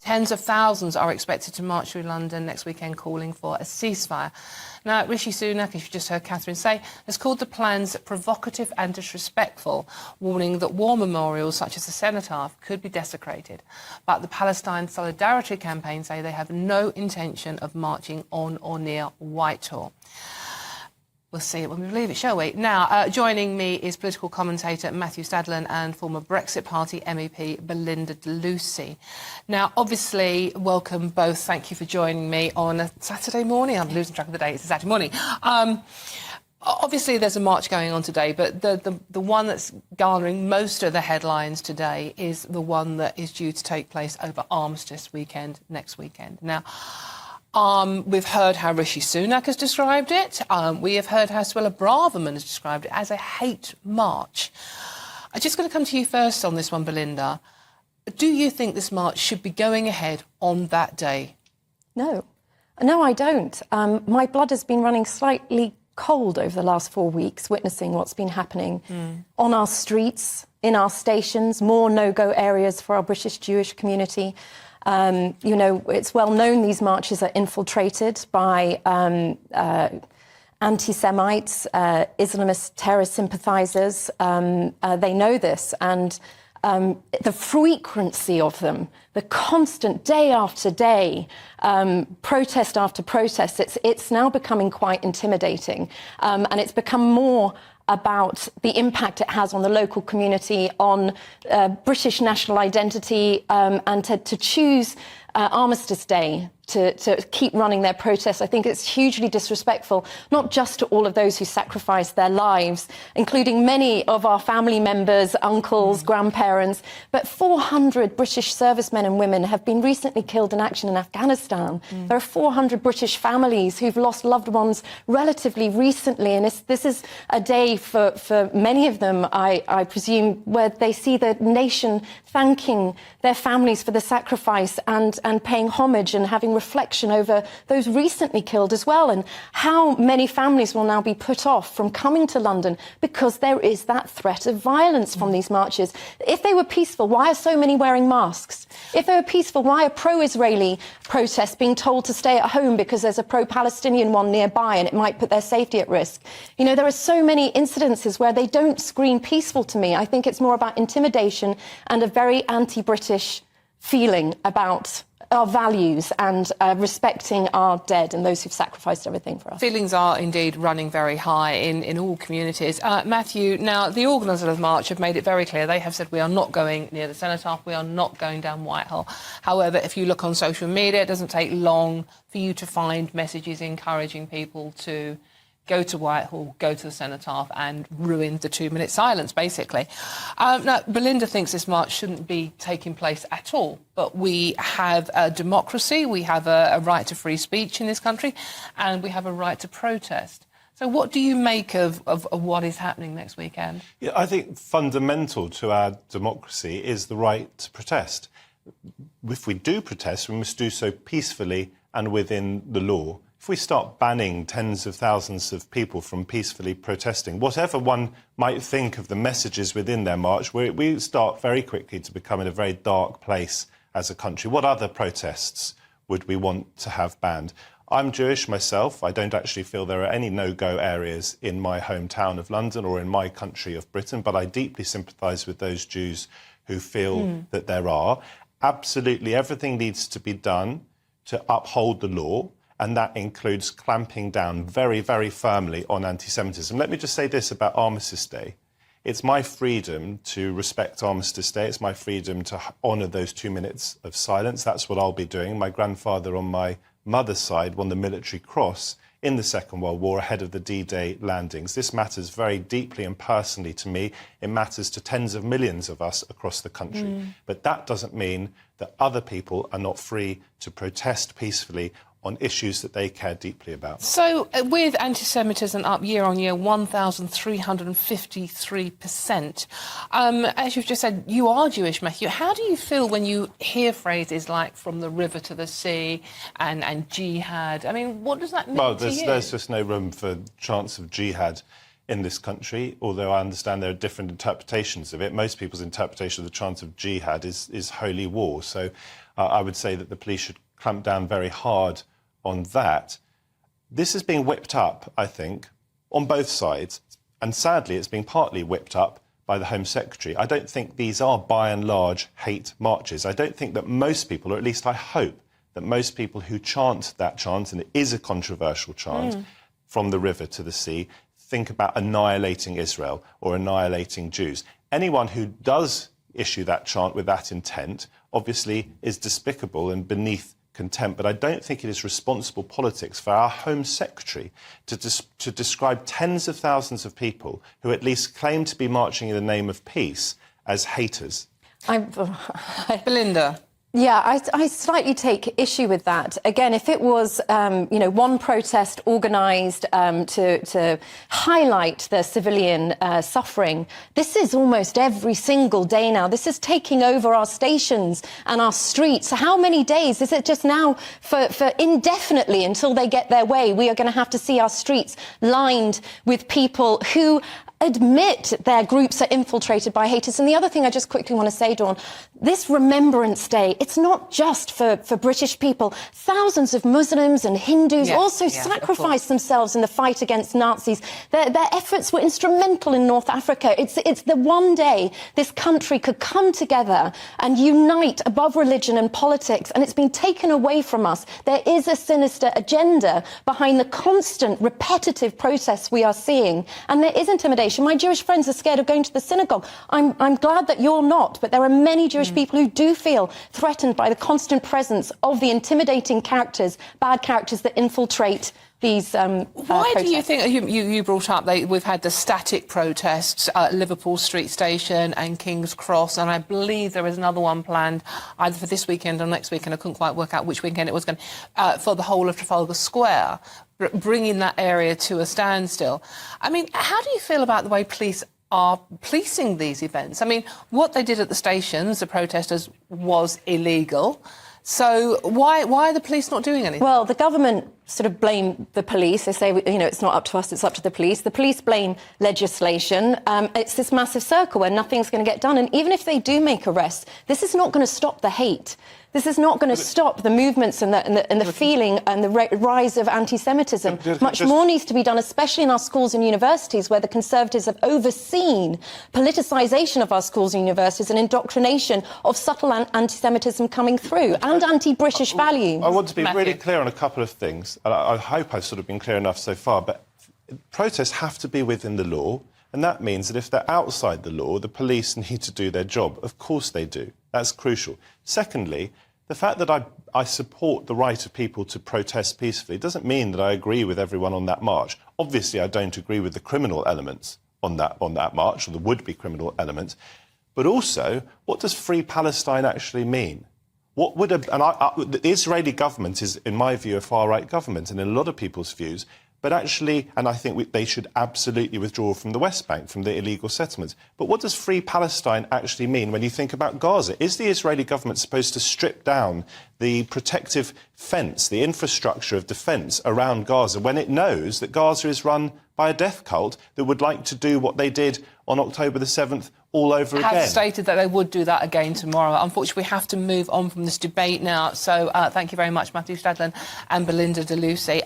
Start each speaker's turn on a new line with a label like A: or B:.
A: Tens of thousands are expected to march through London next weekend calling for a ceasefire. Now, Rishi Sunak, as you just heard Catherine say, has called the plans provocative and disrespectful, warning that war memorials such as the Cenotaph could be desecrated. But the Palestine Solidarity Campaign say they have no intention of marching on or near Whitehall. We'll see it when we believe it, shall we? Now, joining me is political commentator Matthew Stadlen and former Brexit Party MEP Belinda De Lucy. Now, obviously, welcome both. Thank you for joining me on a Saturday morning. I'm losing track of the day. It's a Saturday morning. Obviously, there's a march going on today, but the one that's garnering most of the headlines today is the one that is due to take place over Armistice weekend, next weekend. Now, we've heard how Rishi Sunak has described it. We have heard how Suella Braverman has described it as a hate march. I'm just going to come to you first on this one, Belinda. Do you think this march should be going ahead on that day? No. No, I don't. My blood has been running slightly cold over the last 4 weeks, witnessing what's been happening on our streets, in our stations, more no-go areas for our British Jewish community. You know, it's well known these marches are infiltrated by anti-Semites, Islamist terror sympathisers. They know this, and the frequency of them, the constant day after day, protest after protest, it's now becoming quite intimidating, and it's become more about the impact it has on the local community, on British national identity, and to choose Armistice Day to keep running their protests. I think it's hugely disrespectful, not just to all of those who sacrificed their lives, including many of our family members, uncles, grandparents, but 400 British servicemen and women have been recently killed in action in Afghanistan. There are 400 British families who've lost loved ones relatively recently, and this is a day for many of them, I presume, where they see the nation thanking their families for the sacrifice and paying homage and having reflection over those recently killed as well, and how many families will now be put off from coming to London because there is that threat of violence from these marches. If they were peaceful, why are so many wearing masks? If they were peaceful, why are pro-Israeli protests being told to stay at home because there's a pro-Palestinian one nearby and it might put their safety at risk? You know, there are so many incidences where they don't scream peaceful to me. I think it's more about intimidation and a very anti-British feeling about our values and respecting our dead and those who've sacrificed everything for us. Feelings are indeed running very high in all communities. Matthew, now the organisers of the march have made it very clear. They have said we are not going near the Cenotaph, we are not going down Whitehall. However, if you look on social media, it doesn't take long for you to find messages encouraging people to go to Whitehall, go to the Cenotaph and ruin the 2-minute silence, basically. Now, Belinda thinks this march shouldn't be taking place at all, but we have a democracy, we have a right to free speech in this country, and we have a right to protest. So what do you make of what is happening next weekend?
B: Yeah, I think fundamental to our democracy is the right to protest. If we do protest, we must do so peacefully and within the law. If we start banning tens of thousands of people from peacefully protesting, whatever one might think of the messages within their march, we start very quickly to become in a very dark place as a country. What other protests would we want to have banned? I'm Jewish myself. I don't actually feel there are any no-go areas in my hometown of London or in my country of Britain, but I deeply sympathise with those Jews who feel that there are. Absolutely everything needs to be done to uphold the law, and that includes clamping down very, very firmly on anti-Semitism. Let me just say this about Armistice Day. It's my freedom to respect Armistice Day. It's my freedom to honour those 2 minutes of silence. That's what I'll be doing. My grandfather on my mother's side won the Military Cross in the Second World War ahead of the D-Day landings. This matters very deeply and personally to me. It matters to tens of millions of us across the country. But that doesn't mean that other people are not free to protest peacefully on issues that they care deeply about.
A: So, with anti-Semitism up year on year, 1,353%, as you've just said, you are Jewish, Matthew. How do you feel when you hear phrases like from the river to the sea and jihad? I mean, what does that mean to you?
B: Well, there's just no room for chants of jihad in this country, although I understand there are different interpretations of it. Most people's interpretation of the chant of jihad is holy war. So I would say that the police should clamp down very hard on that. This is being whipped up, I think, on both sides. And sadly, it's being partly whipped up by the Home Secretary. I don't think these are, by and large, hate marches. I don't think that most people, or at least I hope, that most people who chant that chant, and it is a controversial chant, from the river to the sea, think about annihilating Israel or annihilating Jews. Anyone who does issue that chant with that intent obviously is despicable and beneath contempt. But I don't think it is responsible politics for our Home Secretary to describe tens of thousands of people who at least claim to be marching in the name of peace as haters.
C: Belinda.
A: Yeah, I slightly take issue with that. Again, if it was, one protest organised to highlight the civilian suffering, this is almost every single day now. This is taking over our stations and our streets. How many days? Is it just now for indefinitely until they get their way? We are going to have to see our streets lined with people who admit their groups are infiltrated by haters. And the other thing I just quickly want to say, Dawn, this Remembrance Day, it's not just for British people. Thousands of Muslims and Hindus also sacrificed themselves in the fight against Nazis. Their efforts were instrumental in North Africa. It's the one day this country could come together and unite above religion and politics, and it's been taken away from us. There is a sinister agenda behind the constant, repetitive protests we are seeing, and there is intimidation. My Jewish friends are scared of going to the synagogue. I'm glad that you're not, but there are many Jewish people who do feel threatened by the constant presence of the intimidating characters, bad characters that infiltrate these
C: Why do you think, you brought up, we've had the static protests at Liverpool Street Station and King's Cross, and I believe there is another one planned either for this weekend or next weekend. I couldn't quite work out which weekend it was going for the whole of Trafalgar Square, bringing that area to a standstill. I mean, how do you feel about the way police are policing these events? I mean, what they did at the stations, the protesters, was illegal. So why are the police not doing anything?
A: Well, the government sort of blame the police. They say, it's not up to us, it's up to the police. The police blame legislation. It's this massive circle where nothing's going to get done. And even if they do make arrests, this is not going to stop the hate. This is not going to stop the movements and the feeling and the rise of anti-Semitism. Much more needs to be done, especially in our schools and universities, where the Conservatives have overseen politicisation of our schools and universities and indoctrination of subtle anti-Semitism coming through, and anti-British values.
B: I want to be really clear on a couple of things. I hope I've sort of been clear enough so far, but protests have to be within the law, and that means that if they're outside the law, the police need to do their job. Of course they do. That's crucial. Secondly, the fact that I support the right of people to protest peacefully doesn't mean that I agree with everyone on that march. Obviously, I don't agree with the criminal elements on that march, or the would-be criminal elements. But also, what does Free Palestine actually mean? What would the Israeli government is, in my view, a far-right government, and in a lot of people's views. But actually, and I think they should absolutely withdraw from the West Bank, from the illegal settlements. But what does Free Palestine actually mean when you think about Gaza? Is the Israeli government supposed to strip down the protective fence, the infrastructure of defence around Gaza, when it knows that Gaza is run by a death cult that would like to do what they did on October the 7th all over again?
C: Have stated that they would do that again tomorrow. Unfortunately, we have to move on from this debate now. So thank you very much, Matthew Stadlen and Belinda De Lucy.